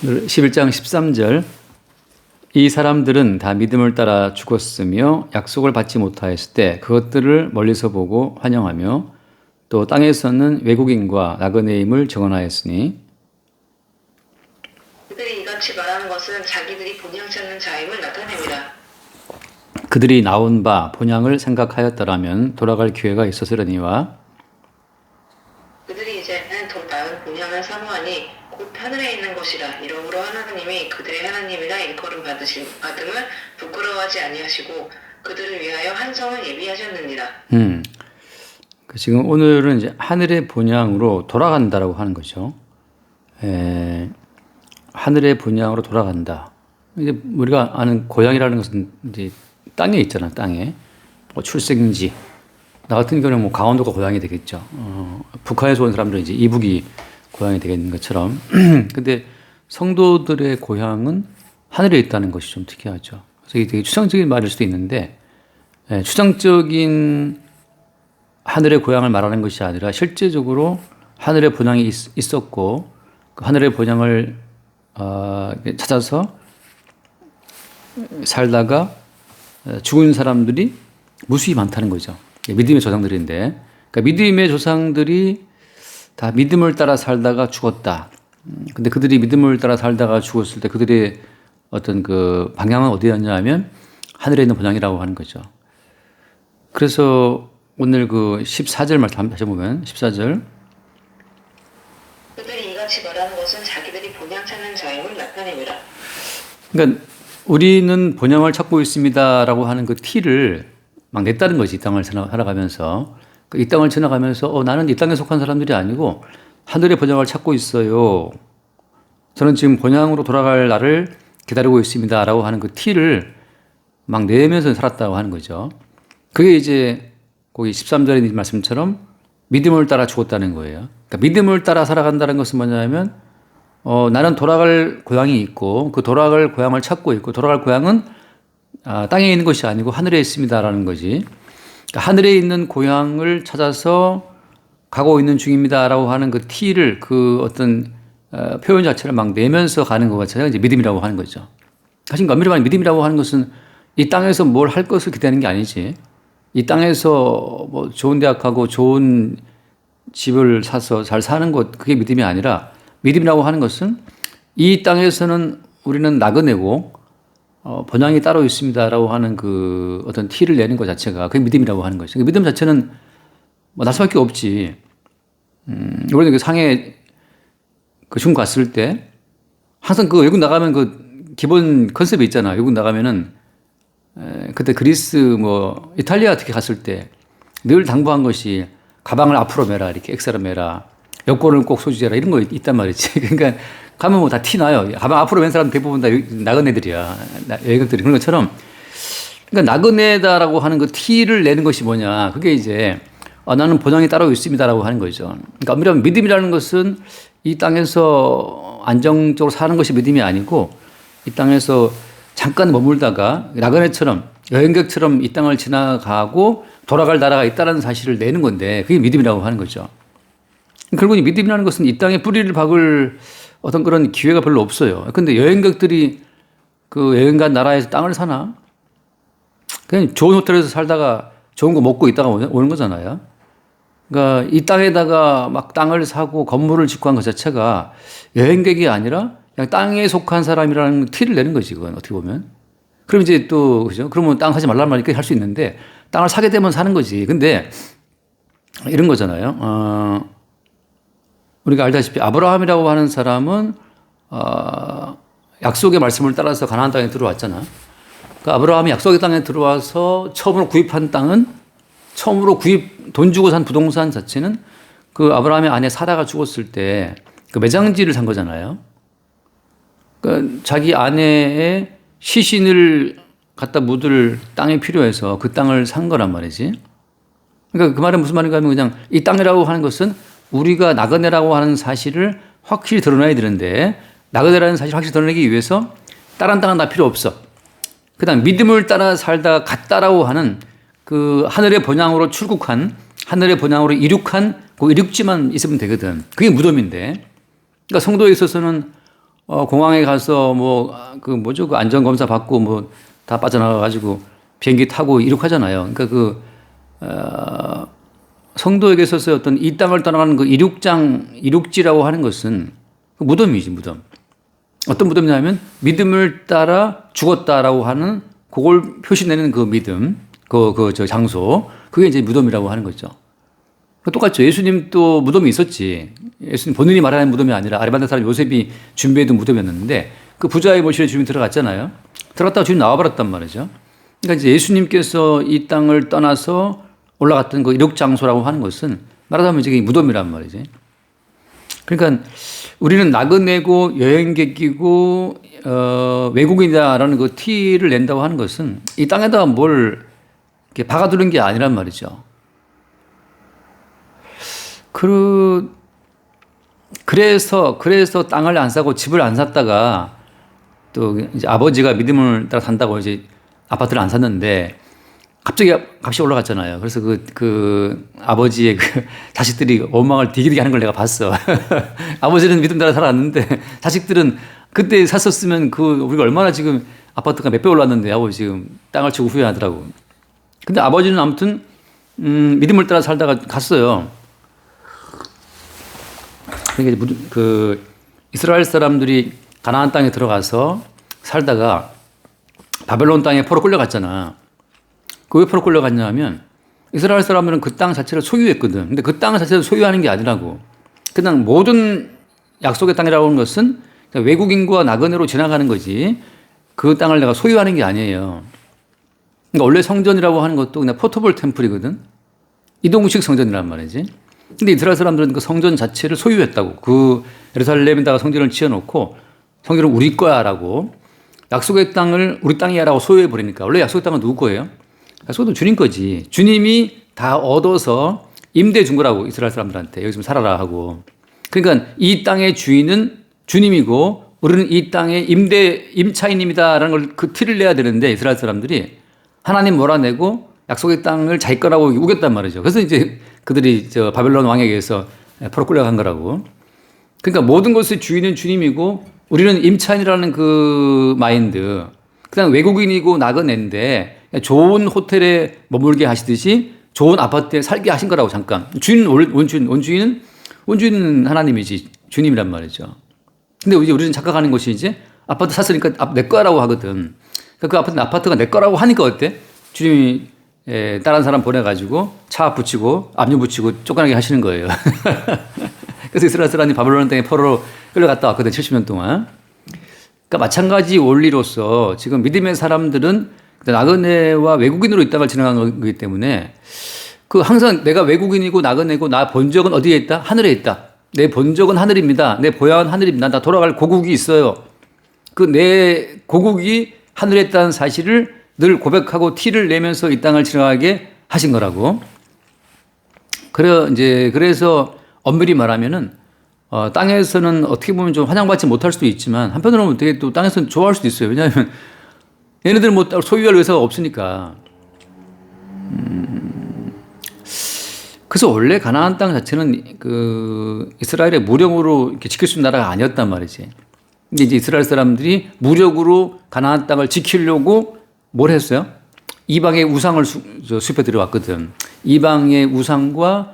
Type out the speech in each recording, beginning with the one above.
11장 13절 이 사람들은 다 믿음을 따라 죽었으며 약속을 받지 못하였을 때 그것들을 멀리서 보고 환영하며 또 땅에서는 외국인과 나그네임을 증언하였으니 그들이 이같이 말하는 것은 자기들이 본향 찾는 자임을 나타냅니다. 그들이 나온 바 본향을 생각하였더라면 돌아갈 기회가 있었으려니와 그들이 이제는 더 나은 본향을 사모하니 곧 하늘에 있는 것이라. 이러므로 하나님이 그들의 하나님이라 일컬음 받음을 부끄러워하지 아니하시고 그들을 위하여 한 성을 예비하셨느니라. 지금 오늘은 이제 하늘의 본향으로 돌아간다라고 하는 거죠. 하늘의 본향으로 돌아간다. 이제 우리가 아는 고향이라는 것은 이제 땅에 있잖아, 땅에. 뭐 출생지. 나 같은 경우는 뭐 강원도가 고향이 되겠죠. 북한에서 온 사람들은 이제 이북이 고향이 되겠는 것처럼. 근데 성도들의 고향은 하늘에 있다는 것이 좀 특이하죠. 그래서 이게 되게 추상적인 말일 수도 있는데, 추상적인 하늘의 고향을 말하는 것이 아니라 실제적으로 하늘의 본향이 있었고, 그 하늘의 본향을 찾아서 살다가 죽은 사람들이 무수히 많다는 거죠. 믿음의 조상들인데, 그러니까 믿음의 조상들이 다 믿음을 따라 살다가 죽었다. 근데 그들이 믿음을 따라 살다가 죽었을 때 그들의 어떤 그 방향은 어디였냐 하면 하늘에 있는 본향이라고 하는 거죠. 그래서 오늘 그 14절 말씀 다시 보면 14절 그들이 이같이 말하는 것은 자기들이 본향 찾는 자임을 나타냅니다. 그러니까 우리는 본향을 찾고 있습니다라고 하는 그 티를 막 냈다는 거지. 이 땅을 살아가면서. 이 땅을 지나가면서 나는 이 땅에 속한 사람들이 아니고 하늘의 본향을 찾고 있어요. 저는 지금 본향으로 돌아갈 날을 기다리고 있습니다라고 하는 그 티를 막 내면서 살았다고 하는 거죠. 그게 이제 거기 13절의 말씀처럼 믿음을 따라 죽었다는 거예요. 그러니까 믿음을 따라 살아간다는 것은 뭐냐면 나는 돌아갈 고향이 있고 그 돌아갈 고향을 찾고 있고 돌아갈 고향은 땅에 있는 것이 아니고 하늘에 있습니다라는 거지. 그러니까 하늘에 있는 고향을 찾아서 가고 있는 중입니다라고 하는 그 티를 그 어떤 표현 자체를 막 내면서 가는 것 자체가 이제 믿음이라고 하는 거죠. 사실 엄밀히 말하면 믿음이라고 하는 것은 이 땅에서 뭘 할 것을 기대하는 게 아니지. 이 땅에서 뭐 좋은 대학 가고 좋은 집을 사서 잘 사는 것 그게 믿음이 아니라 믿음이라고 하는 것은 이 땅에서는 우리는 나그네고 본향이 따로 있습니다라고 하는 그 어떤 티를 내는 것 자체가 그게 믿음이라고 하는 거죠. 믿음 자체는 뭐 날 수밖에 없지. 우리는 그 상해 그 중국 갔을 때 항상 그 외국 나가면 그 기본 컨셉이 있잖아. 외국 나가면은 그때 그리스 뭐 이탈리아 특히 갔을 때 늘 당부한 것이 가방을 앞으로 메라 이렇게 엑스로 메라 여권을 꼭 소지해라 이런 거 있단 말이지. 그러니까 가면 뭐 다 티 나요. 가방 앞으로 맨 사람 대부분 다 나그네들이야. 여행객들이 그런 것처럼. 그러니까 나그네다라고 하는 그 티를 내는 것이 뭐냐. 그게 이제 나는 본향이 따로 있습니다라고 하는 거죠. 그러니까 엄밀히 믿음이라는 것은 이 땅에서 안정적으로 사는 것이 믿음이 아니고 이 땅에서 잠깐 머물다가 나그네처럼 여행객처럼 이 땅을 지나가고 돌아갈 나라가 있다는 사실을 내는 건데 그게 믿음이라고 하는 거죠. 결국 믿음이라는 것은 이 땅에 뿌리를 박을 어떤 그런 기회가 별로 없어요. 근데 여행객들이 그 여행 간 나라에서 땅을 사나? 그냥 좋은 호텔에서 살다가 좋은 거 먹고 있다가 오는 거잖아요. 그러니까 이 땅에다가 막 땅을 사고 건물을 짓고 한 것 자체가 여행객이 아니라 그냥 땅에 속한 사람이라는 티를 내는 거지, 그건 어떻게 보면. 그럼 이제 또, 그죠? 그러면 땅 사지 말란 말이니까 할 수 있는데 땅을 사게 되면 사는 거지. 근데 이런 거잖아요. 우리가 알다시피 아브라함이라고 하는 사람은 약속의 말씀을 따라서 가나안 땅에 들어왔잖아. 그 아브라함이 약속의 땅에 들어와서 처음으로 구입한 땅은 처음으로 돈 주고 산 부동산 자체는 그 아브라함의 아내 사라가 죽었을 때 그 매장지를 산 거잖아요. 그 자기 아내의 시신을 갖다 묻을 땅이 필요해서 그 땅을 산 거란 말이지. 그러니까 그 말은 무슨 말인가 하면 그냥 이 땅이라고 하는 것은 우리가 나그네라고 하는 사실을 확실히 드러내야 되는데 나그네라는 사실을 확실히 드러내기 위해서 다른 땅은 다 필요 없어. 그다음 믿음을 따라 살다가 갔다라고 하는 그 하늘의 본향으로 출국한 하늘의 본향으로 이륙한 그 이륙지만 있으면 되거든. 그게 무덤인데. 그러니까 성도에 있어서는 공항에 가서 그 뭐죠? 그 안전검사 받고 뭐 다 빠져나가가지고 비행기 타고 이륙하잖아요. 그러니까 성도에게 있어서 어떤 이 땅을 떠나가는 그 이륙지라고 하는 것은 그 무덤이지, 무덤. 어떤 무덤이냐면 믿음을 따라 죽었다라고 하는 그걸 표시내는 그 믿음, 저 장소. 그게 이제 무덤이라고 하는 거죠. 똑같죠. 예수님도 무덤이 있었지. 예수님 본인이 말하는 무덤이 아니라 아리마다 사람 요셉이 준비해둔 무덤이었는데 그 부자의 모실에 주님 들어갔잖아요. 들어갔다가 주님 나와버렸단 말이죠. 그러니까 이제 예수님께서 이 땅을 떠나서 올라갔던 그 이륙 장소라고 하는 것은 말하자면 이제 무덤이란 말이지. 그러니까 우리는 나그네고 여행객이고 외국인이다라는 그 티를 낸다고 하는 것은 이 땅에다가 뭘 이렇게 박아두는 게 아니란 말이죠. 그래서 땅을 안 사고 집을 안 샀다가 또 이제 아버지가 믿음을 따라 산다고 이제 아파트를 안 샀는데 갑자기 값이 올라갔잖아요. 그래서 그 아버지의 그 자식들이 원망을 되게 하는 걸 내가 봤어. 아버지는 믿음 따라 살았는데 자식들은 그때 샀었으면 우리가 얼마나 지금 아파트가 몇 배 올랐는데 하고 지금 땅을 치고 후회하더라고. 근데 아버지는 아무튼 믿음을 따라 살다가 갔어요. 그러니까 이스라엘 사람들이 가나안 땅에 들어가서 살다가 바벨론 땅에 포로 끌려갔잖아. 그 왜 포로 끌려갔냐 하면 이스라엘 사람들은 그 땅 자체를 소유했거든. 근데 그 땅 자체를 소유하는 게 아니라고. 그냥 모든 약속의 땅이라고 하는 것은 외국인과 나그네로 지나가는 거지 그 땅을 내가 소유하는 게 아니에요. 그러니까 원래 성전이라고 하는 것도 그냥 포터블 템플이거든. 이동식 성전이란 말이지. 근데 이스라엘 사람들은 그 성전 자체를 소유했다고. 그 예루살렘에다가 성전을 지어놓고 성전은 우리 거야라고 약속의 땅을 우리 땅이야라고 소유해버리니까 원래 약속의 땅은 누구 거예요? 약속도 주님 거지. 주님이 다 얻어서 임대해 준 거라고 이스라엘 사람들한테 여기 좀 살아라 하고. 그러니까 이 땅의 주인은 주님이고 우리는 이 땅의 임차인입니다라는 걸 그 티를 내야 되는데 이스라엘 사람들이 하나님 몰아내고 약속의 땅을 자기 거라고 우겼단 말이죠. 그래서 이제 그들이 바벨론 왕에게서 포로 끌려간 거라고. 그러니까 모든 것의 주인은 주님이고 우리는 임차인이라는 그 마인드. 그냥 외국인이고 나그네인데 좋은 호텔에 머물게 하시듯이 좋은 아파트에 살게 하신 거라고 잠깐. 원주인은 하나님이지 주님이란 말이죠. 근데 이제 우리는 착각하는 것이 이제 아파트 샀으니까 내 거라고 하거든. 그러니까 그 아파트가 내 거라고 하니까 어때? 주님이 다른 사람 보내가지고 차 붙이고 압류 붙이고 쫓겨나게 하시는 거예요. 그래서 이스라엘 사람이 바벨론 땅에 포로로 끌려갔다 왔거든, 70년 동안. 그러니까 마찬가지 원리로서 지금 믿음의 사람들은 나그네와 외국인으로 이 땅을 지나간 거기 때문에 항상 내가 외국인이고 나그네고 나 본적은 어디에 있다? 하늘에 있다. 내 본적은 하늘입니다. 내 고향은 하늘입니다. 나 돌아갈 고국이 있어요. 내 고국이 하늘에 있다는 사실을 늘 고백하고 티를 내면서 이 땅을 지나가게 하신 거라고. 그래서 엄밀히 말하면은 땅에서는 어떻게 보면 좀 환영받지 못할 수도 있지만 한편으로는 되게 또 땅에서는 좋아할 수도 있어요. 왜냐하면 얘네들은 뭐 소유할 의사가 없으니까. 그래서 원래 가나안 땅 자체는 이스라엘의 무력으로 이렇게 지킬 수 있는 나라가 아니었단 말이지. 근데 이제 이스라엘 사람들이 무력으로 가나안 땅을 지키려고 뭘 했어요? 이방의 우상을 수입해 들여왔거든. 이방의 우상과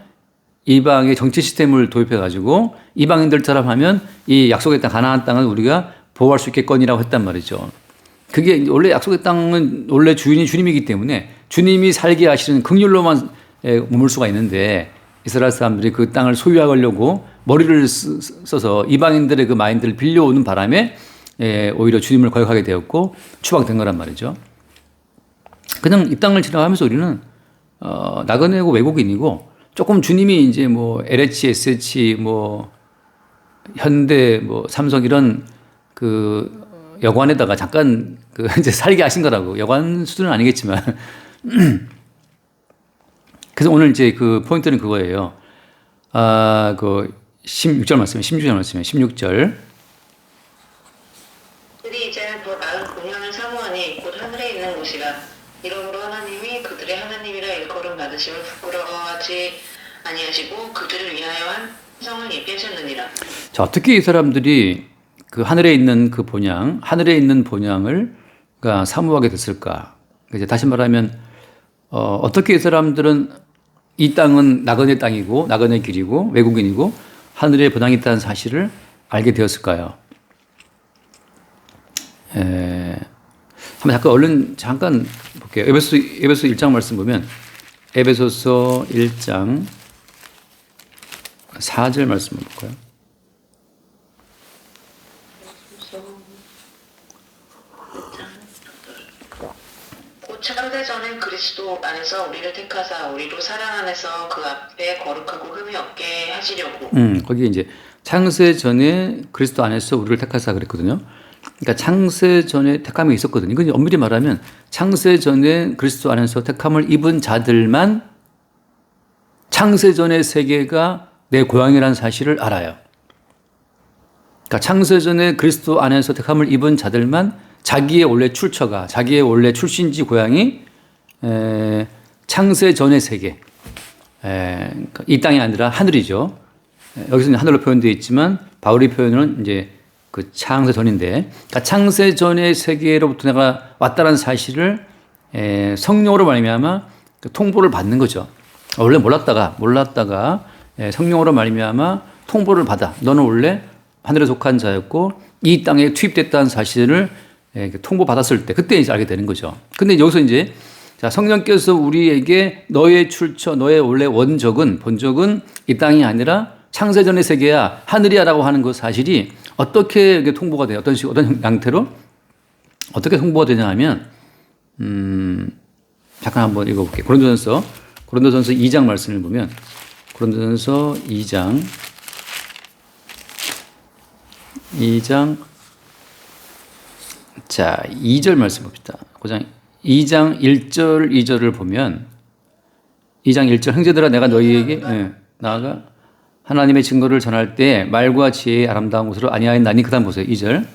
이방의 정치 시스템을 도입해가지고 이방인들처럼 하면 이 약속의 땅 가나안 땅을 우리가 보호할 수 있겠거니라고 했단 말이죠. 그게 원래 약속의 땅은 원래 주인이 주님이기 때문에 주님이 살게 하시는 긍휼로만 머물 수가 있는데 이스라엘 사람들이 그 땅을 소유하려고 머리를 써서 이방인들의 그 마인드를 빌려오는 바람에 오히려 주님을 거역하게 되었고 추방된 거란 말이죠. 그냥 이 땅을 지나가면서 우리는 나그네고 외국인이고 조금 주님이 이제 뭐 LH, SH, 뭐 현대, 뭐 삼성 이런 그 여관에다가 잠깐 이제 살게 하신 거라고. 여관 수준은 아니겠지만. 그래서 오늘 이제 그 포인트는 그거예요. 16절 말씀에 16절 말씀에 16절. 그들이 이제는 더 나은 본향을 사모하니 곧 하늘에 있는 곳이라. 이러므로 하나님이 그들의 하나님이라 일컬음 받으심을 부끄러워하지 아니하시고 그들을 위하여 한 성을 입게 하셨느니라. 자, 어떻게 이 사람들이 그 하늘에 있는 그 본향, 하늘에 있는 본향을 그러니까 사모하게 됐을까? 이제 다시 말하면 어떻게 이 사람들은 이 땅은 나그네 땅이고 나그네 길이고 외국인이고 하늘에 본향이 있다는 사실을 알게 되었을까요? 한번 잠깐 볼게요. 에베소 1장 말씀 보면 에베소서 1장 4절 말씀 볼까요? 곧 창세전엔 그리스도 안에서 우리를 택하사 우리로 사랑 안에서 그 앞에 거룩하고 흠이 없게 하시려고. 거기 이제 창세 전에 그리스도 안에서 우리를 택하사 그랬거든요. 그러니까 창세 전에 택함이 있었거든요. 이건 엄밀히 말하면 창세 전에 그리스도 안에서 택함을 입은 자들만 창세 전의 세계가 내 고향이라는 사실을 알아요. 그러니까 창세 전에 그리스도 안에서 택함을 입은 자들만 자기의 원래 출처가, 자기의 원래 출신지 고향이 창세 전의 세계, 그러니까 이 땅이 아니라 하늘이죠. 여기서 하늘로 표현되어 있지만 바울의 표현은 이제 그 창세 전인데, 그러니까 창세 전의 세계로부터 내가 왔다는 사실을 성령으로 말미암아 통보를 받는 거죠. 원래 몰랐다가 성령으로 말미암아 통보를 받아. 너는 원래 하늘에 속한 자였고 이 땅에 투입됐다는 사실을 통보받았을 때 그때 이제 알게 되는 거죠. 근데 여기서 이제 자, 성령께서 우리에게 너의 출처, 너의 원래 원적은 본적은 이 땅이 아니라 창세전의 세계야, 하늘이야라고 하는 그 사실이 어떻게 통보가 돼요? 어떤 양태로 어떻게 통보가 되냐 하면 잠깐 한번 읽어볼게요. 고린도전서 2장 말씀을 보면 고린도전서 2장 자 2절 말씀 봅시다. 2장 1절 2절을 보면 2장 1절 형제들아 내가 너희에게 나아가 하나님의 증거를 전할 때 말과 지혜의 아름다운 것으로 아니하였나니. 그 다음 보세요. 2절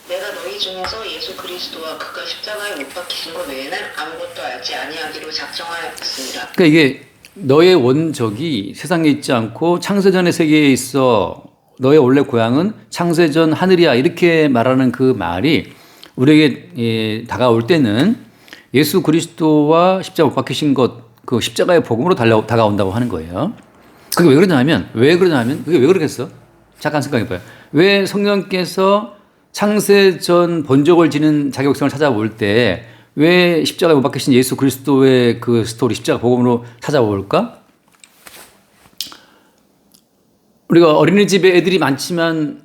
내가 너희 중에서 예수 그리스도와 그가 십자가에 못 박히신 것 외에는 아무것도 알지 아니하기로 작정하였습니다. 그러니까 이게 너의 원적이 세상에 있지 않고 창세전의 세계에 있어. 너의 원래 고향은 창세전 하늘이야. 이렇게 말하는 그 말이 우리에게 다가올 때는 예수 그리스도와 십자가 못 박히신 것, 그 십자가의 복음으로 다가온다고 하는 거예요. 그게 왜 그러냐면 그게 왜 그러겠어? 잠깐 생각해봐요. 왜 성령께서 창세전 본적을 지닌 자기 백성을 찾아올 때 왜 십자가에 못 박히신 예수 그리스도의 그 스토리, 십자가 복음으로 찾아올까? 우리가 어린이집에 애들이 많지만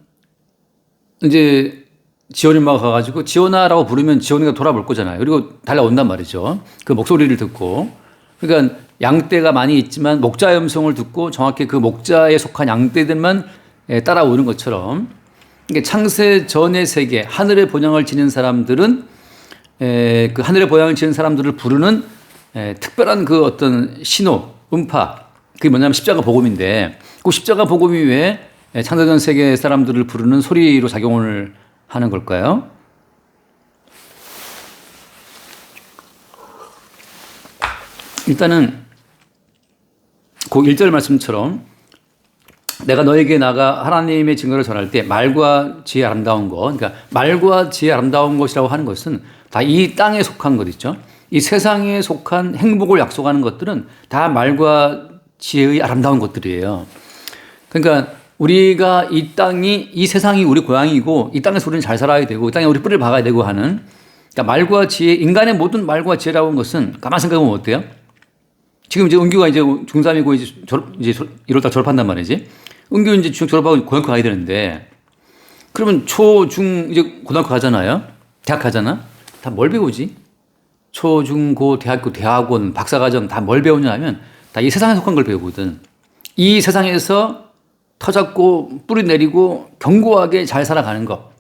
이제 지원이 엄마가 가가지고 지원아라고 부르면 지원이가 돌아볼 거잖아요. 그리고 달려온단 말이죠. 그 목소리를 듣고. 그러니까 양떼가 많이 있지만 목자의 음성을 듣고 정확히 그 목자에 속한 양떼들만 따라오는 것처럼, 그러니까 창세 전의 세계, 하늘의 본향을 지닌 사람들은 그 하늘의 본향을 지닌 사람들을 부르는 특별한 그 어떤 신호, 음파, 그게 뭐냐면 십자가 복음인데, 그 십자가 복음이 왜 창세전 세계 사람들을 부르는 소리로 작용을 하는 걸까요? 일단은 그 1절 말씀처럼 내가 너에게 나가 하나님의 증거를 전할 때 말과 지혜 아름다운 것, 그러니까 말과 지혜 아름다운 것이라고 하는 것은 다 이 땅에 속한 것 있죠. 이 세상에 속한 행복을 약속하는 것들은 다 말과 지혜의 아름다운 것들이에요. 그러니까 우리가 이 세상이 우리 고향이고 이 땅에서 우리는 잘 살아야 되고 이 땅에 우리 뿌리를 박아야 되고 하는, 그러니까 말과 지혜, 인간의 모든 말과 지혜라고 하는 것은 가만 생각해보면 어때요? 지금 이제 은규가 이제 중3이고 이제 1월달 졸업한단 말이지. 은규 이제 중 졸업하고 고등학교 가야 되는데, 그러면 초, 중, 이제 고등학교 가잖아요? 대학 가잖아? 다 뭘 배우지? 초, 중, 고, 대학교, 대학원, 박사과정 다 뭘 배우냐 하면 다 이 세상에 속한 걸 배우거든. 이 세상에서 터잡고 뿌리 내리고 견고하게 잘 살아가는 것.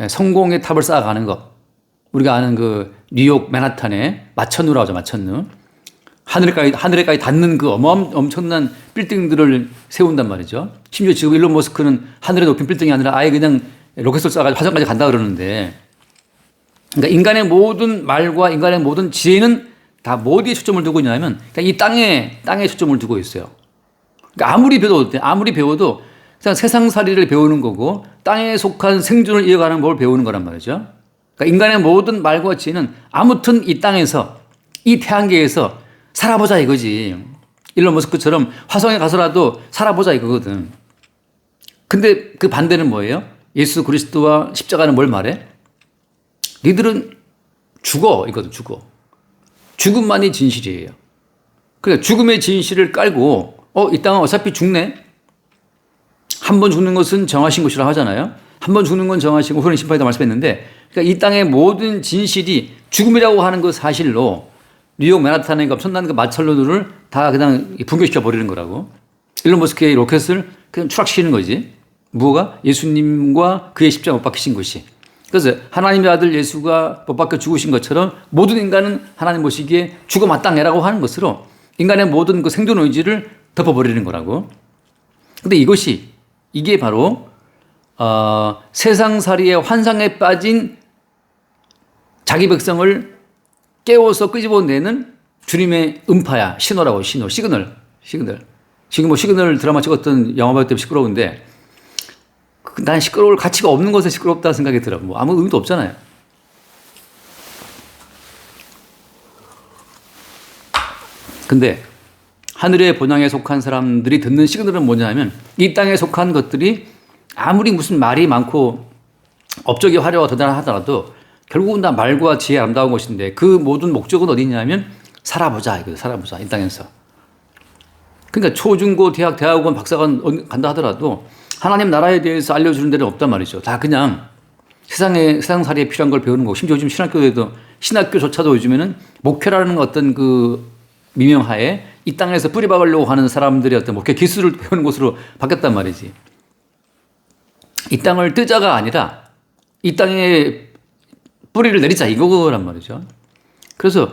성공의 탑을 쌓아가는 것. 우리가 아는 그 뉴욕 맨하탄의 마천루라고 하죠, 마천루. 하늘에까지 닿는 그 엄청난 빌딩들을 세운단 말이죠. 심지어 지금 일론 머스크는 하늘에 높인 빌딩이 아니라 아예 그냥 로켓을 쏴가지고 화성까지 간다 그러는데, 그러니까 인간의 모든 말과 인간의 모든 지혜는 다 어디에 초점을 두고 있냐면, 그러니까 이 땅에 초점을 두고 있어요. 그러니까 아무리 배워도 그냥 세상살이를 배우는 거고 땅에 속한 생존을 이어가는 법을 배우는 거란 말이죠. 그러니까 인간의 모든 말과 지혜는 아무튼 이 땅에서 이 태양계에서 살아보자 이거지. 일론 머스크처럼 화성에 가서라도 살아보자 이거거든. 근데 그 반대는 뭐예요? 예수 그리스도와 십자가는 뭘 말해? 니들은 죽어 이거든. 죽어. 죽음만이 진실이에요. 그러니까 죽음의 진실을 깔고 이 땅은 어차피 죽네. 한 번 죽는 것은 정하신 것이라고 하잖아요. 한 번 죽는 건 정하시고 후는 심판이다 말씀했는데 그러니까 이 땅의 모든 진실이 죽음이라고 하는 그 사실로 뉴욕 맨하탄의 엄청난 그 마찰론을 다 그냥 붕괴시켜 버리는 거라고. 일론 머스크의 로켓을 그냥 추락시키는 거지. 뭐가? 예수님과 그의 십자가 못 박히신 것이. 그래서 하나님의 아들 예수가 못 박혀 죽으신 것처럼 모든 인간은 하나님 보시기에 죽어 마땅해라고 하는 것으로 인간의 모든 그 생존 의지를 덮어버리는 거라고. 근데 이게 바로 세상살이의 환상에 빠진 자기 백성을 깨워서 끄집어내는 주님의 음파야. 신호라고. 시그널. 지금 뭐 시그널 드라마 찍었던 영화배우 때문에 시끄러운데 난 시끄러울 가치가 없는 것에 시끄럽다는 생각이 들어. 뭐 아무 의미도 없잖아요. 근데 하늘의 본향에 속한 사람들이 듣는 시그널은 뭐냐면 이 땅에 속한 것들이 아무리 무슨 말이 많고 업적이 화려하고 대단하더라도 결국은 다 말과 지혜 아름다운 것인데 그 모든 목적은 어디냐면 살아보자 이거 살아보자 이 땅에서. 그러니까 초중고 대학 대학원 박사관 간다 하더라도 하나님 나라에 대해서 알려주는 데는 없단 말이죠. 다 그냥 세상살이에 필요한 걸 배우는 거고 심지어 요즘 신학교조차도 요즘에는 목회라는 어떤 그 미명하에 이 땅에서 뿌리 박으려고 하는 사람들의 어떤 목회 기술을 배우는 곳으로 바뀌었단 말이지. 이 땅을 뜨자가 아니라 이 땅에 뿌리를 내리자 이거란 말이죠. 그래서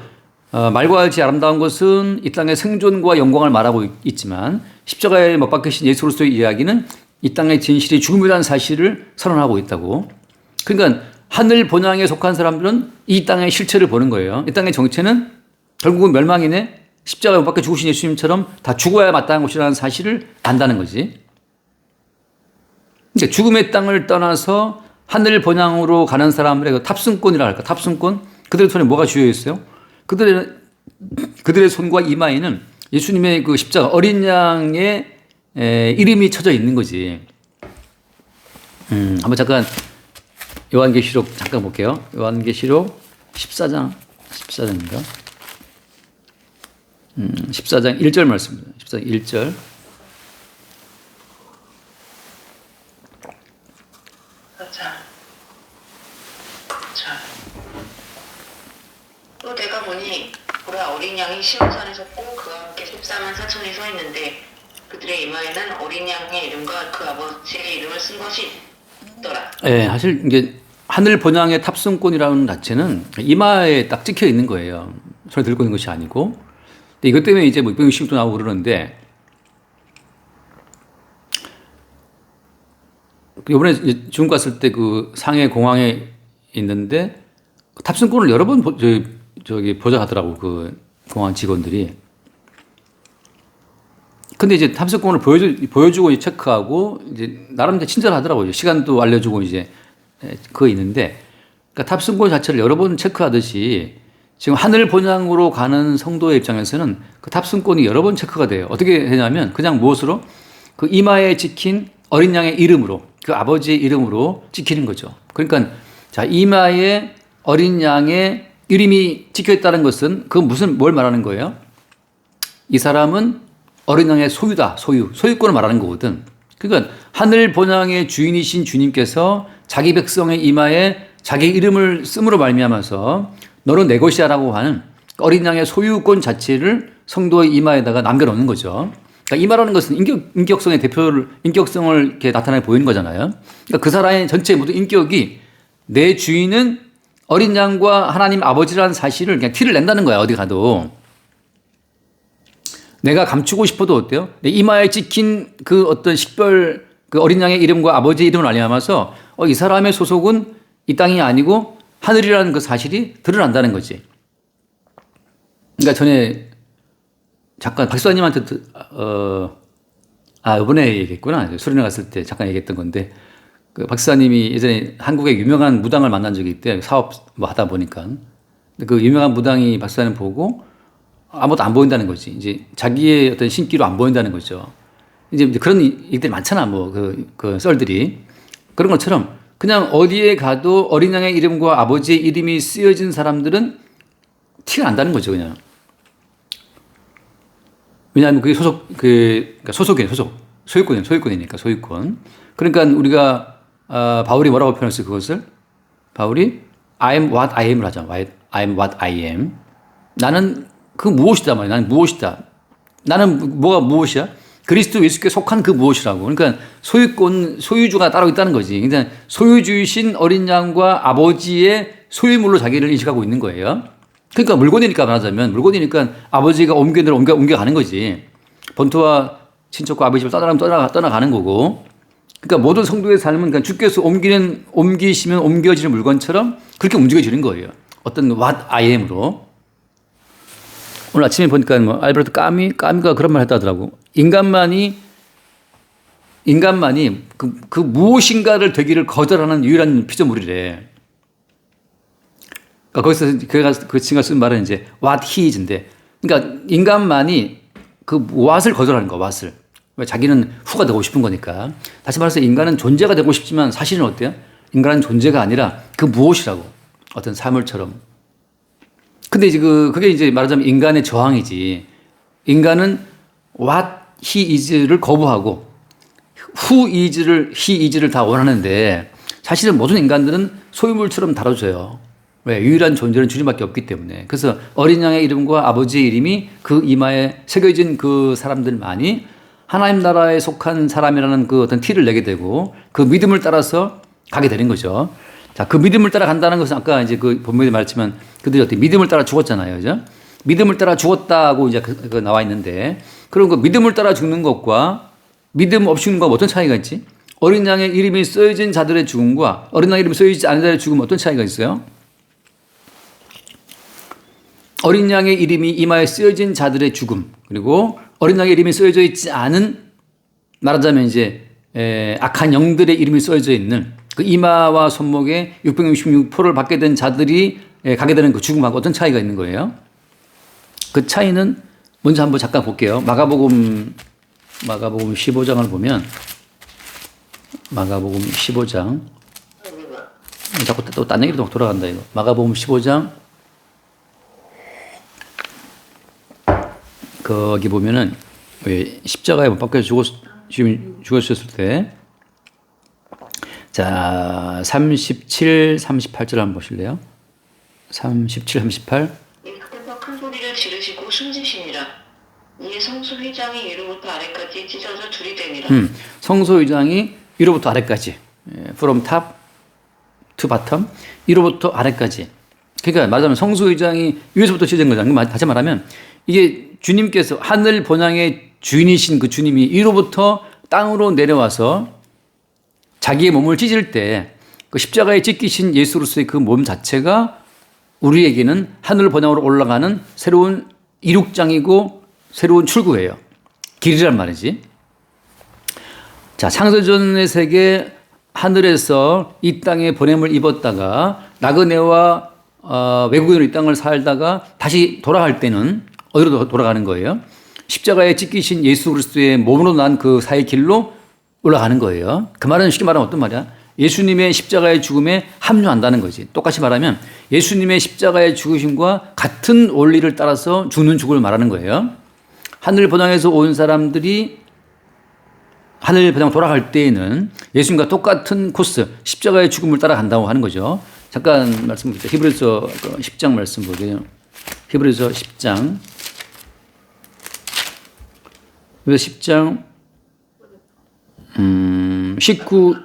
말과 지혜 아름다운 것은 이 땅의 생존과 영광을 말하고 있지만 십자가에 못 박히신 예수 그리스도의 이야기는 이 땅의 진실이 죽음이라는 사실을 선언하고 있다고. 그러니까 하늘 본향에 속한 사람들은 이 땅의 실체를 보는 거예요. 이 땅의 정체는 결국은 멸망이네. 십자가에 못 박혀 죽으신 예수님처럼 다 죽어야 마땅한 것이라는 사실을 안다는 거지. 그러니까 죽음의 땅을 떠나서 하늘 본향으로 가는 사람들의 그 탑승권이라 할까? 탑승권? 그들의 손에 뭐가 쥐어 있어요? 그들의 손과 이마에는 예수님의 그 십자가 어린 양의 이름이 쳐져 있는 거지. 한번 잠깐 요한계시록 잠깐 볼게요. 요한계시록 14장인가? 14장 1절 말씀입니다. 14장 1절. 또 내가 보니 보라 어린 양이 시온산에 섰고 그와 함께 14만 4천이 서 있는데 그들의 이마에는 어린 양의 이름과 그 아버지의 이름을 쓴 것이 있더라. 네, 사실 이제 하늘 본향의 탑승권이라는 자체는 이마에 딱 찍혀 있는 거예요. 손에 들고 있는 것이 아니고. 근데 이것 때문에 이제 뭐 660도 나오고 그러는데 이번에 중국 갔을 때 그 상해 공항에 있는데 탑승권을 여러 번 보장하더라고 그 공항 직원들이. 근데 이제 탑승권을 보여주고 체크하고 이제 나름 친절하더라고요. 시간도 알려주고 이제 그거 있는데 그러니까 탑승권 자체를 여러 번 체크하듯이 지금 하늘 본향으로 가는 성도의 입장에서는 그 탑승권이 여러 번 체크가 돼요. 어떻게 되냐면 그냥 무엇으로 그 이마에 찍힌 어린 양의 이름으로 그 아버지의 이름으로 찍히는 거죠. 그러니까 자 이마에 어린 양의 이름이 찍혀 있다는 것은 그 뭘 말하는 거예요? 이 사람은 어린 양의 소유다. 소유권을 말하는 거거든. 그러니까 하늘 본향의 주인이신 주님께서 자기 백성의 이마에 자기 이름을 씀으로 말미암아서 너는 내 것이야라고 하는 어린 양의 소유권 자체를 성도의 이마에다가 남겨놓는 거죠. 그러니까 이마라는 것은 인격성을 이렇게 나타내 보이는 거잖아요. 그러니까 그 사람의 전체 모든 인격이 내 주인은 어린 양과 하나님 아버지라는 사실을 그냥 티를 낸다는 거야, 어디 가도. 내가 감추고 싶어도 어때요? 내 이마에 찍힌 그 어떤 식별, 그 어린 양의 이름과 아버지의 이름을 알리면서 이 사람의 소속은 이 땅이 아니고 하늘이라는 그 사실이 드러난다는 거지. 그러니까 전에 잠깐 박사님한테 이번에 얘기했구나. 수련회 갔을 때 잠깐 얘기했던 건데, 그 박사님이 예전에 한국의 유명한 무당을 만난 적이 있대. 사업 뭐 하다 보니까. 근데 그 유명한 무당이 박사님 보고 아무것도 안 보인다는 거지. 이제 자기의 어떤 신기로 안 보인다는 거죠. 이제 그런 얘기들이 많잖아. 뭐 그 썰들이. 그런 것처럼 그냥 어디에 가도 어린 양의 이름과 아버지의 이름이 쓰여진 사람들은 티가 난다는 거죠, 그냥. 왜냐하면 그게 그러니까 소속이에요, 소속. 소유권이니까, 소유권. 그러니까 우리가, 바울이 뭐라고 표현했어요, 그것을? 바울이 I am what I am을 하잖아. I am what I am. 나는 그 무엇이다 말이야. 나는 무엇이다. 나는 뭐가 무엇이야? 그리스도 예수께 속한 그 무엇이라고. 그러니까 소유주가 따로 있다는 거지. 그러니까 소유주이신 어린 양과 아버지의 소유물로 자기를 인식하고 있는 거예요. 그러니까 물건이니까 말하자면 물건이니까 아버지가 옮겨가는 거지. 본토와 친척과 아버지 집을 떠나가는 거고. 그러니까 모든 성도의 삶은 그러니까 주께서 옮기시면 옮겨지는 물건처럼 그렇게 움직여지는 거예요. 어떤 what I am으로. 오늘 아침에 보니까 뭐 알베르토 까미가 그런 말 했다더라고. 인간만이 그 무엇인가를 되기를 거절하는 유일한 피조물이래. 그러니까 거기서 그 친구가 쓴 말은 이제 what he is인데, 그러니까 인간만이 그 what을 거절하는 거, what을. 왜 자기는 후가 되고 싶은 거니까. 다시 말해서 인간은 존재가 되고 싶지만 사실은 어때요? 인간은 존재가 아니라 그 무엇이라고. 어떤 사물처럼. 근데 이제 그게 이제 말하자면 인간의 저항이지. 인간은 what he is를 거부하고 who is를 he is를 다 원하는데 사실은 모든 인간들은 소유물처럼 다뤄져요. 왜? 유일한 존재는 주님밖에 없기 때문에. 그래서 어린 양의 이름과 아버지의 이름이 그 이마에 새겨진 그 사람들만이 하나님 나라에 속한 사람이라는 그 어떤 티를 내게 되고 그 믿음을 따라서 가게 되는 거죠. 자, 그 믿음을 따라 간다는 것은 아까 이제 그 본문에 말했지만 그들이 어떻게 믿음을 따라 죽었잖아요. 그죠? 믿음을 따라 죽었다고 이제 그 나와 있는데 그럼 그 믿음을 따라 죽는 것과 믿음 없이 죽는 것과 어떤 차이가 있지? 어린 양의 이름이 쓰여진 자들의 죽음과 어린 양의 이름이 쓰여지지 않은 자들의 죽음 어떤 차이가 있어요? 어린 양의 이름이 이마에 쓰여진 자들의 죽음, 그리고 어린 양의 이름이 쓰여져 있지 않은, 말하자면 이제 악한 영들의 이름이 쓰여져 있는 그 이마와 손목에 666표를 받게 된 자들이 가게 되는 그 죽음하고 어떤 차이가 있는 거예요? 그 차이는 먼저 한번 잠깐 볼게요. 마가복음 15장을 보면, 마가복음 15장, 자꾸 또 딴 얘기로 막 돌아간다 이거. 마가복음 15장 거기 보면은 왜 십자가에 못 박혀 죽었을 때, 자 37, 38절 한번 보실래요? 37, 38. 그때서 큰 소리를 지르시고 숨지시니라. 이에 성소회장이 위로부터 아래까지 찢어져 둘이 되니라. 성소회장이 위로부터 아래까지, from top to bottom, 위로부터 아래까지. 그러니까 말하자면 성소회장이 위에서부터 찢어진 거잖아요. 다시 말하면 이게 주님께서 하늘 본향의 주인이신 그 주님이 위로부터 땅으로 내려와서 자기의 몸을 찢을 때 그 십자가에 찢기신 예수로서의 그 몸 자체가 우리에게는 하늘 본향으로 올라가는 새로운 이륙장이고 새로운 출구예요. 길이란 말이지. 자, 창세전의 세계 하늘에서 이 땅에 보냄을 입었다가 나그네와 외국인으로 이 땅을 살다가 다시 돌아갈 때는 어디로 돌아가는 거예요? 십자가에 찢기신 예수 그리스도의 몸으로 난 그 사의 길로 올라가는 거예요. 그 말은 쉽게 말하면 어떤 말이야? 예수님의 십자가의 죽음에 합류한다는 거지. 똑같이 말하면 예수님의 십자가의 죽으심과 같은 원리를 따라서 죽는 죽음을 말하는 거예요. 하늘 본향에서 온 사람들이 하늘 본향 돌아갈 때에는 예수님과 똑같은 코스, 십자가의 죽음을 따라간다고 하는 거죠. 잠깐 말씀 드릴게요. 히브리서 10장 말씀 보세요. 히브리서 10장. 히브리서 10장 19,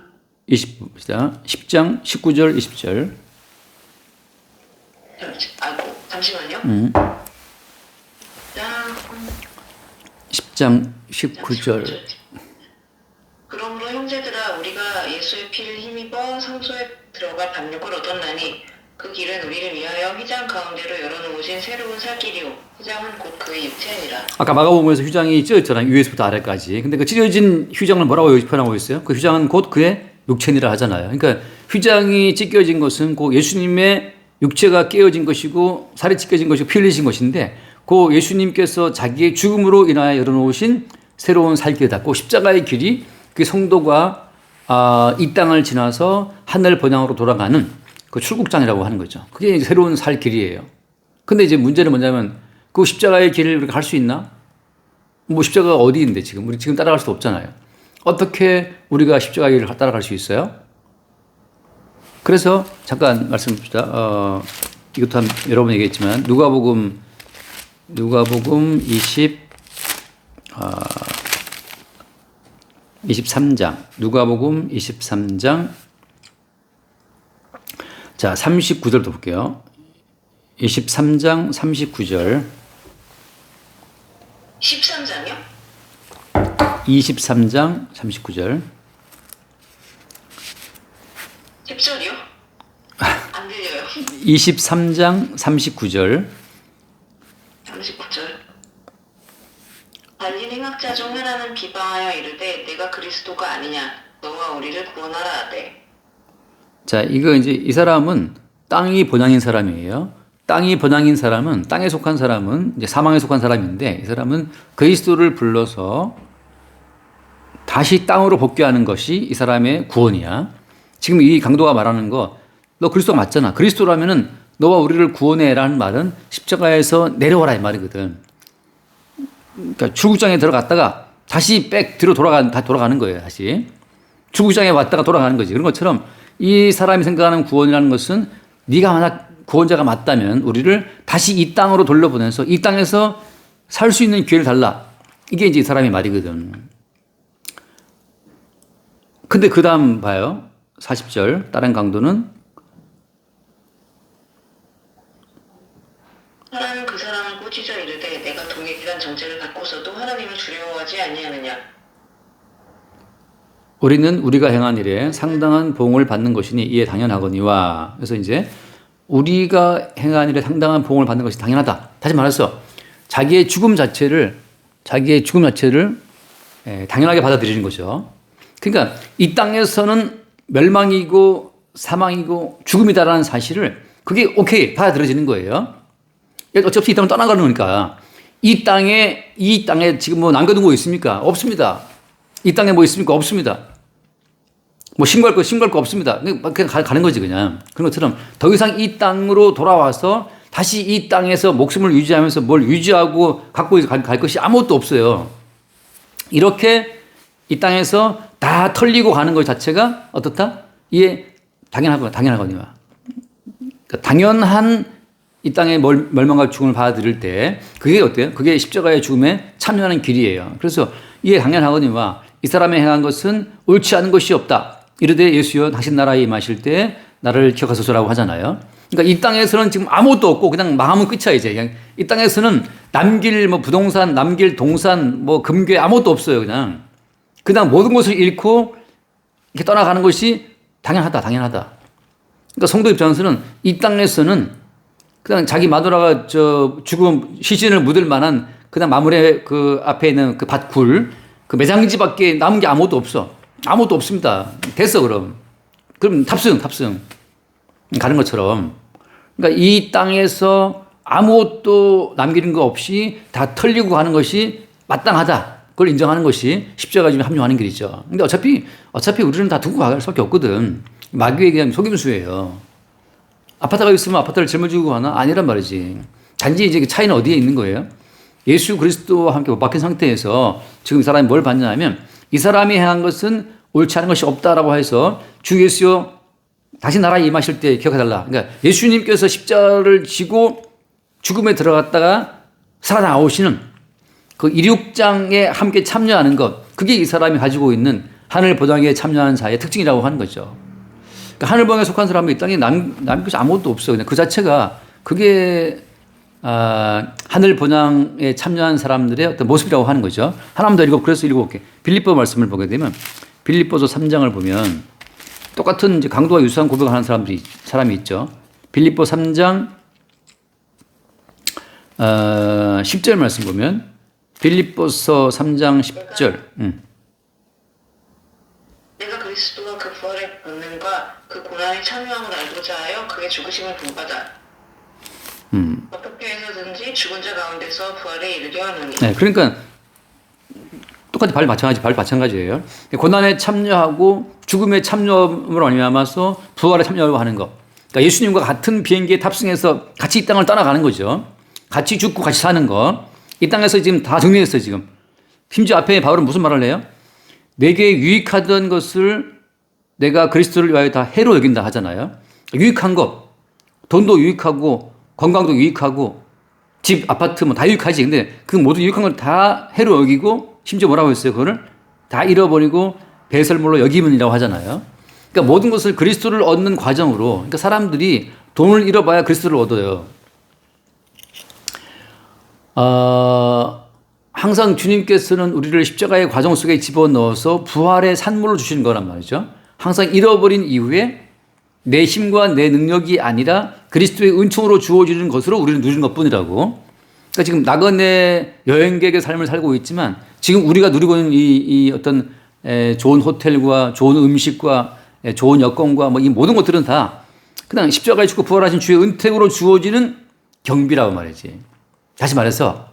20 봅시다. 10장 19절 20절. 아이고, 잠시만요. 10장 19절. 그러므로 형제들아 우리가 예수의 피를 힘입어 성소에 들어갈 담력을 얻었나니 그 길은 우리를 위하여 휘장 가운데로 열어놓으신 새로운 살 길이요 휘장은 곧 그의 육체니라. 아까 마가복음에서 휘장이 찢어졌잖아요. 위에서부터 아래까지. 근데 그 찢어진 휘장을 뭐라고 표현하고 있어요? 그 휘장은 곧 그의 육체니라 하잖아요. 그러니까 휘장이 찢겨진 것은 곧 예수님의 육체가 깨어진 것이고 살이 찢겨진 것이고 피 흘리신 것인데 그 예수님께서 자기의 죽음으로 인하여 열어놓으신 새로운 살 길이다. 그 십자가의 길이 그 성도가 이 땅을 지나서 하늘 번향으로 돌아가는 그 출국장이라고 하는 거죠. 그게 이제 새로운 살 길이에요. 근데 이제 문제는 뭐냐면 그 십자가의 길을 우리가 갈 수 있나? 뭐 십자가가 어디 있는데 지금 우리 지금 따라갈 수도 없잖아요. 어떻게 우리가 십자가의 길을 따라갈 수 있어요? 그래서 잠깐 말씀드립니다. 이것도 여러 번 얘기했지만 누가복음 23장 누가복음 23장 자 39절도 볼게요. 23장 39절 13장이요? 23장 39절 10절이요? 안 들려요. 23장 39절 39절. 달린 행악자 중 하나는 비방하여 이르되 내가 그리스도가 아니냐 너와 우리를 구원하라 하되. 자, 이거 이제 이 사람은 땅이 본향인 사람이에요. 땅이 본향인 사람은 땅에 속한 사람은 이제 사망에 속한 사람인데 이 사람은 그리스도를 불러서 다시 땅으로 복귀하는 것이 이 사람의 구원이야. 지금 이 강도가 말하는 거 너 그리스도가 맞잖아. 그리스도라면은 너와 우리를 구원해라는 말은 십자가에서 내려와라 이 말이거든. 그러니까 출국장에 들어갔다가 다시 백 뒤로 돌아가는 거예요. 다시 출국장에 왔다가 돌아가는 거지. 그런 것처럼 이 사람이 생각하는 구원이라는 것은 네가 만약 구원자가 맞다면 우리를 다시 이 땅으로 돌려보내서 이 땅에서 살 수 있는 기회를 달라. 이게 이제 이 사람의 말이거든. 근데 그 다음 봐요. 40절 다른 강도는 하나는 그 사람을 꾸짖어 이르되 내가 동일한 정체를 갖고서도 하나님을 두려워하지 아니하느냐. 우리는 우리가 행한 일에 상당한 보응을 받는 것이니 이에 당연하거니와. 그래서 이제 우리가 행한 일에 상당한 보응을 받는 것이 당연하다. 다시 말해서 자기의 죽음 자체를 당연하게 받아들이는 거죠. 그러니까 이 땅에서는 멸망이고 사망이고 죽음이다라는 사실을 그게 오케이 받아들여지는 거예요. 어차피 이 땅을 떠나가는 거니까 이 땅에 지금 뭐 남겨둔 거 있습니까? 없습니다. 이 땅에 뭐 있습니까? 없습니다. 뭐 신고할 거 없습니다. 그냥 가는 거지 그냥. 그런 것처럼 더 이상 이 땅으로 돌아와서 다시 이 땅에서 목숨을 유지하면서 뭘 유지하고 갖고 갈 것이 아무것도 없어요. 이렇게 이 땅에서 다 털리고 가는 것 자체가 어떻다? 이게 당연하거니와. 그러니까 당연한 이 땅의 멸망과 죽음을 받아들일 때 그게 어때요? 그게 십자가의 죽음에 참여하는 길이에요. 그래서 이에 당연하거니와 이 사람이 행한 것은 옳지 않은 것이 없다. 이르되 예수여 당신 나라에 임하실 때 나를 기억하소서라고 하잖아요. 그러니까 이 땅에서는 지금 아무것도 없고 그냥 망하면 끝이야 이제. 그냥 이 땅에서는 남길 뭐 부동산, 남길 동산, 뭐 금괴 아무것도 없어요. 그냥 모든 것을 잃고 이렇게 떠나가는 것이 당연하다. 그러니까 성도 입장에서는 이 땅에서는 그냥 자기 마누라가 죽음 시신을 묻을 만한 그냥 마물의 그 앞에 있는 그 밭굴 그 매장지밖에 남은 게 아무것도 없어. 아무것도 없습니다. 됐어 그럼 탑승 가는 것처럼. 그러니까 이 땅에서 아무것도 남기는 거 없이 다 털리고 가는 것이 마땅하다. 그걸 인정하는 것이 십자가 중에 합류하는 길이죠. 근데 어차피 우리는 다 두고 갈 수밖에 없거든. 마귀에 대한 속임수예요. 아파트가 있으면 아파트를 짊어 지고 가나? 아니란 말이지. 단지 이제 차이는 어디에 있는 거예요? 예수 그리스도와 함께 못 박힌 상태에서 지금 이 사람이 뭘 받느냐면 이 사람이 행한 것은 옳지 않은 것이 없다라고 해서 주 예수여 다시 나라에 임하실 때 기억해달라. 그러니까 예수님께서 십자가를 지고 죽음에 들어갔다가 살아나오시는 그 이륙장에 함께 참여하는 것, 그게 이 사람이 가지고 있는 하늘 보장에 참여하는 자의 특징이라고 하는 거죠. 그러니까 하늘 보장에 속한 사람은 이 땅에 남길 것이 아무것도 없어. 그냥 그 자체가 그게 하늘 본향에 참여한 사람들의 어떤 모습이라고 하는 거죠. 하나만 더 그래서 읽어볼게. 빌립보 말씀을 보게 되면 빌립보서 3장을 보면 똑같은 이제 강도와 유사한 고백을 하는 사람이 있죠. 빌립보 3장 10절 말씀 보면 빌립보서 3장 10절. 내가 그리스도와 그 부활의 권능과 그 고난에 참여함을 알고자 하여 그의 죽으심을 본받아 어떻게 해서든지 죽은 자 가운데서 부활에 이르려 하노니. 네, 그러니까 똑같이 발 마찬가지예요. 고난에 참여하고 죽음에 참여함으로 말미암아서 부활에 참여하려고 하는 것. 그러니까 예수님과 같은 비행기에 탑승해서 같이 이 땅을 떠나가는 거죠. 같이 죽고 같이 사는 것. 이 땅에서 지금 다 정리했어요, 지금. 심지어 앞에 바울은 무슨 말을 해요? 내게 유익하던 것을 내가 그리스도를 위하여 다 해로 여긴다 하잖아요. 유익한 것. 돈도 유익하고 건강도 유익하고 집, 아파트 뭐 다 유익하지. 근데 그 모든 유익한 걸 다 해로 여기고 심지어 뭐라고 했어요? 그거를 다 잃어버리고 배설물로 여김이라고 하잖아요. 그러니까 모든 것을 그리스도를 얻는 과정으로, 그러니까 사람들이 돈을 잃어봐야 그리스도를 얻어요. 항상 주님께서는 우리를 십자가의 과정 속에 집어넣어서 부활의 산물을 주시는 거란 말이죠. 항상 잃어버린 이후에 내 힘과 내 능력이 아니라 그리스도의 은총으로 주어지는 것으로 우리는 누리는 것뿐이라고. 그러니까 지금 나그네 여행객의 삶을 살고 있지만 지금 우리가 누리고 있는 이 어떤 좋은 호텔과 좋은 음식과 좋은 여건과 뭐 이 모든 것들은 다 그냥 십자가에 죽고 부활하신 주의 은택으로 주어지는 경비라고 말이지. 다시 말해서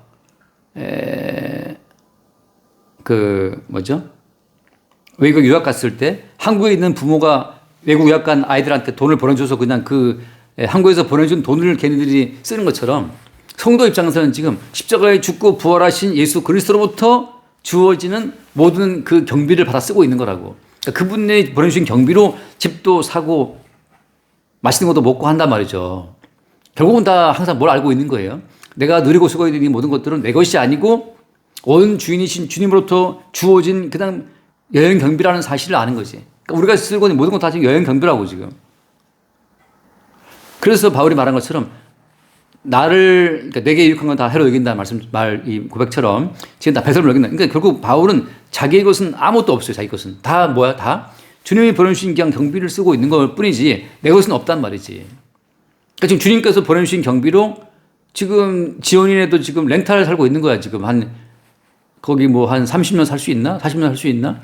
외국 유학 갔을 때 한국에 있는 부모가 외국 유학 간 아이들한테 돈을 보내줘서 그냥 한국에서 보내준 돈을 걔네들이 쓰는 것처럼 성도 입장에서는 지금 십자가에 죽고 부활하신 예수 그리스도로부터 주어지는 모든 그 경비를 받아 쓰고 있는 거라고. 그러니까 그분이 보내주신 경비로 집도 사고 맛있는 것도 먹고 한단 말이죠. 결국은 다 항상 뭘 알고 있는 거예요. 내가 누리고 쓰고 있는 이 모든 것들은 내 것이 아니고 온 주인이신 주님으로부터 주어진 그냥 여행 경비라는 사실을 아는 거지. 그러니까 우리가 쓰고 있는 모든 것 다 지금 여행 경비라고 지금. 그래서 바울이 말한 것처럼 그러니까 내게 유익한 건 다 해로 여긴다는 이 고백처럼 지금 다 배설물 여긴다. 그러니까 결국 바울은 자기의 것은 아무것도 없어요. 자기 것은. 다 뭐야? 다 주님이 보내주신 그냥 경비를 쓰고 있는 것 뿐이지 내 것은 없단 말이지. 그러니까 지금 주님께서 보내주신 경비로 지금 지원인에도 지금 렌탈을 살고 있는 거야. 지금 거기 뭐 한 30년 살 수 있나? 40년 살 수 있나?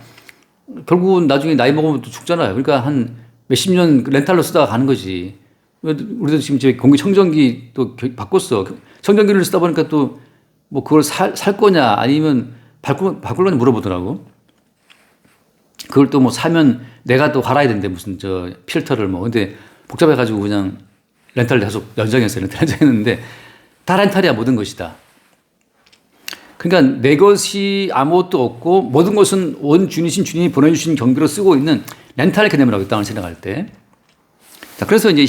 결국은 나중에 나이 먹으면 또 죽잖아요. 그러니까 한 몇십 년 렌탈로 쓰다가 가는 거지. 우리도 지금 공기청정기 또 바꿨어. 청정기를 쓰다 보니까 또 뭐 그걸 살 거냐 아니면 바꾸려니 물어보더라고. 그걸 또 뭐 사면 내가 또 갈아야 된대. 무슨 필터를 뭐. 근데 복잡해가지고 그냥 렌탈을 계속 연장했어요. 렌탈 연장했는데 다 렌탈이야. 모든 것이다. 그러니까 내 것이 아무것도 없고 모든 것은 온 주님이신 주님이 보내주신 경비로 쓰고 있는 렌탈 개념이라고 이 땅을 지나갈 때. 자, 그래서 이제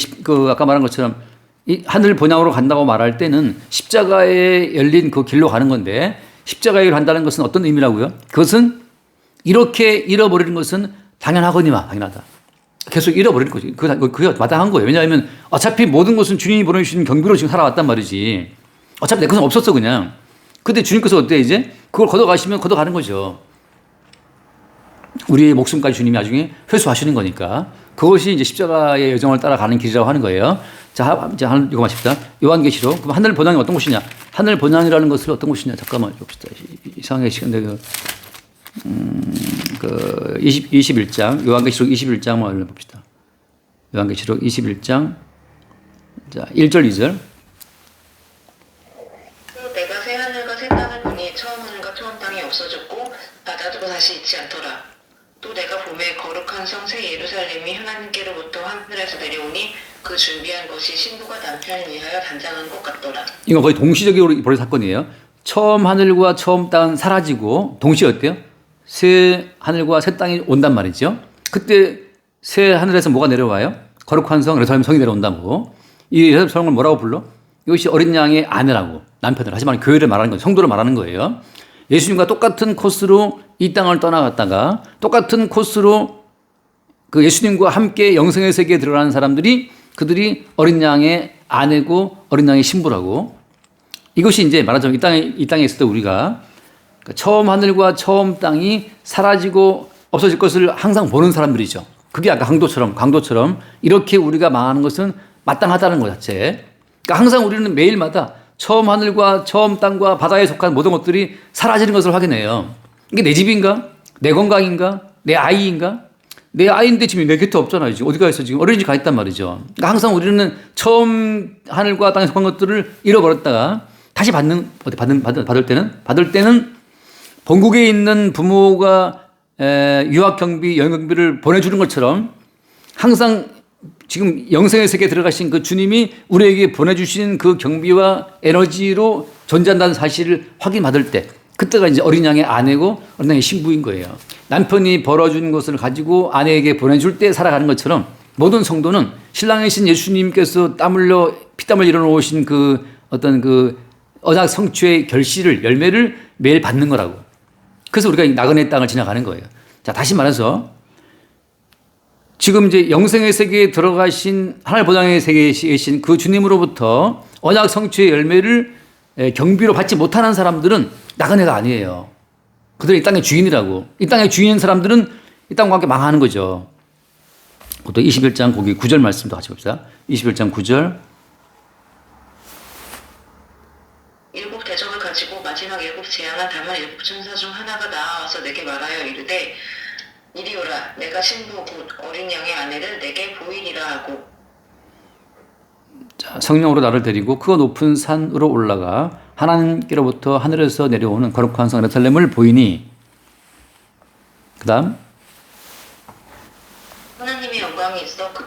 아까 말한 것처럼 이 하늘 본향으로 간다고 말할 때는 십자가에 열린 그 길로 가는 건데 십자가의 길을 간다는 것은 어떤 의미라고요? 그것은 이렇게 잃어버리는 것은 당연하거니와 당연하다. 계속 잃어버리는 거지. 그게 마땅한 거예요. 왜냐하면 어차피 모든 것은 주님이 보내주신 경비로 지금 살아왔단 말이지. 어차피 내 것은 없었어 그냥. 근데 주님께서 어때 이제? 그걸 걷어가시면 걷어가는 거죠. 우리의 목숨까지 주님이 나중에 회수하시는 거니까. 그것이 이제 십자가의 여정을 따라가는 길이라고 하는 거예요. 자, 이제 이거 마십시다. 요한계시록. 그럼 하늘 본향이 어떤 곳이냐? 하늘 본향이라는 것을 어떤 곳이냐? 잠깐만 봅시다. 이상하게 시간대 21장, 요한계시록 21장만 얼른 봅시다. 요한계시록 21장. 자, 1절, 2절. 내가 새 하늘과 새 땅을 보니 처음 하늘과 처음 땅이 없어졌고 바다도 다시 있지 않더라. 또 내가 보매 거룩한 성 새 예루살렘이 하나님께로부터 하늘에서 내려오니 그 준비한 것이 신부가 남편을 위하여 단장한 것 같더라. 이거 거의 동시적으로 벌어진 사건이에요. 처음 하늘과 처음 땅은 사라지고 동시에 어때요? 새 하늘과 새 땅이 온단 말이죠. 그때 새 하늘에서 뭐가 내려와요? 거룩한 성 예루살렘 성이 내려온다고. 이 예루살렘 성을 뭐라고 불러? 이것이 어린 양의 아내라고, 남편을, 하지만 교회를 말하는 거예요. 성도를 말하는 거예요. 예수님과 똑같은 코스로 이 땅을 떠나갔다가 똑같은 코스로 그 예수님과 함께 영생의 세계에 들어가는 사람들이 그들이 어린 양의 아내고 어린 양의 신부라고. 이것이 이제 말하자면 이 땅에 있을 때 우리가 처음 하늘과 처음 땅이 사라지고 없어질 것을 항상 보는 사람들이죠. 그게 아까 강도처럼 이렇게 우리가 망하는 것은 마땅하다는 것 자체. 그러니까 항상 우리는 매일마다 처음 하늘과 처음 땅과 바다에 속한 모든 것들이 사라지는 것을 확인해요. 이게 내 집인가? 내 건강인가? 내 아이인가? 내 아이인데 지금 내 곁에 없잖아요. 지금 어디 가 있어? 지금 어린이집 가 있단 말이죠. 그러니까 항상 우리는 처음 하늘과 땅에 속한 것들을 잃어버렸다가 다시 받을 때는 본국에 있는 부모가 유학 경비, 여행 경비를 보내주는 것처럼 항상 지금 영생의 세계에 들어가신 그 주님이 우리에게 보내주신 그 경비와 에너지로 존재한다는 사실을 확인받을 때, 그때가 이제 어린 양의 아내고 어린 양의 신부인 거예요. 남편이 벌어준 것을 가지고 아내에게 보내줄 때 살아가는 것처럼 모든 성도는 신랑이신 예수님께서 땀 흘려 피땀을 일어놓으신 그 어떤 그 언약 성취의 결실을, 열매를 매일 받는 거라고. 그래서 우리가 나그네 땅을 지나가는 거예요. 자, 다시 말해서 지금 이제 영생의 세계에 들어가신 하늘 보장의 세계에 계신 그 주님으로부터 언약 성취의 열매를 경비로 받지 못하는 사람들은 나그네가 아니에요. 그들은 이 땅의 주인이라고. 이 땅의 주인인 사람들은 이 땅과 함께 망하는 거죠. 그것도 21장 거기 9절 말씀도 같이 봅시다. 21장 9절. 일곱 대접을 가지고 마지막 일곱 재앙을 담은 일곱 천사 중 하나가 나와서 내게 말하여 이르되 이리 오라 내가 신부 곧 어린 양의 아내를 내게 보이리라 하고. 자, 성령으로 나를 데리고 그 높은 산으로 올라가 하나님께로부터 하늘에서 내려오는 거룩한 성 예루살렘을 보이니. 그 다음 하나님의 영광이 있어 그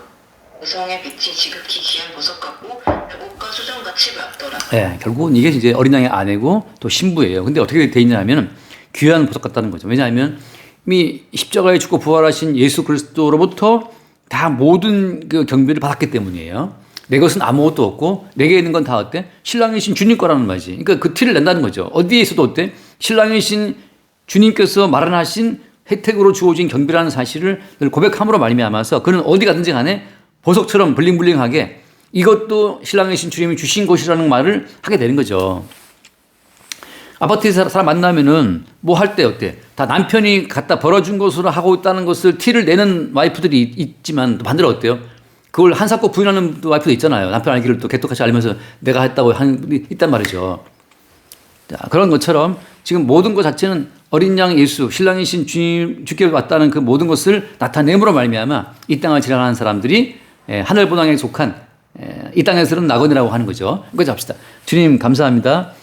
성의 빛이 지극히 귀한 보석 같고 벽옥과 수정같이 맑더라. 네, 결국은 이게 이제 어린 양의 아내고 또 신부예요. 근데 어떻게 돼 있냐면 귀한 보석 같다는 거죠. 왜냐하면 이미 십자가에 죽고 부활하신 예수 그리스도로부터 다 모든 그 경비를 받았기 때문이에요. 내 것은 아무것도 없고 내게 있는 건 다 어때? 신랑이신 주님 거라는 말이지. 그러니까 그 티를 낸다는 거죠. 어디에 있어도 어때? 신랑이신 주님께서 마련하신 혜택으로 주어진 경비라는 사실을 늘 고백함으로 말미암아서 그는 어디 가든지 간에 보석처럼 블링블링하게 이것도 신랑이신 주님이 주신 것이라는 말을 하게 되는 거죠. 아파트에서 사람 만나면은 뭐 할 때 어때? 다 남편이 갖다 벌어준 것으로 하고 있다는 것을 티를 내는 와이프들이 있지만 반대로 어때요? 그걸 한사코 부인하는 와이프도 있잖아요. 남편 알기를 또 개떡같이 알면서 내가 했다고 하는 분이 있단 말이죠. 자, 그런 것처럼 지금 모든 것 자체는 어린 양 예수, 신랑이신 주께 왔다는 그 모든 것을 나타내므로 말미암아 이 땅을 지나가는 사람들이 하늘 본향에 속한 이 땅에서는 나그네라고 하는 거죠. 이거 잡시다. 주님 감사합니다.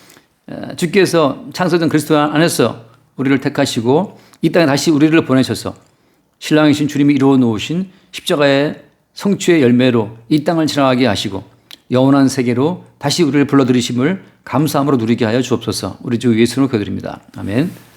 주께서 창세전 그리스도 안에서 우리를 택하시고 이 땅에 다시 우리를 보내셔서 신랑이신 주님이 이루어 놓으신 십자가의 성취의 열매로 이 땅을 지나가게 하시고 영원한 세계로 다시 우리를 불러들이심을 감사함으로 누리게 하여 주옵소서. 우리 주 예수님을 기도드립니다. 아멘.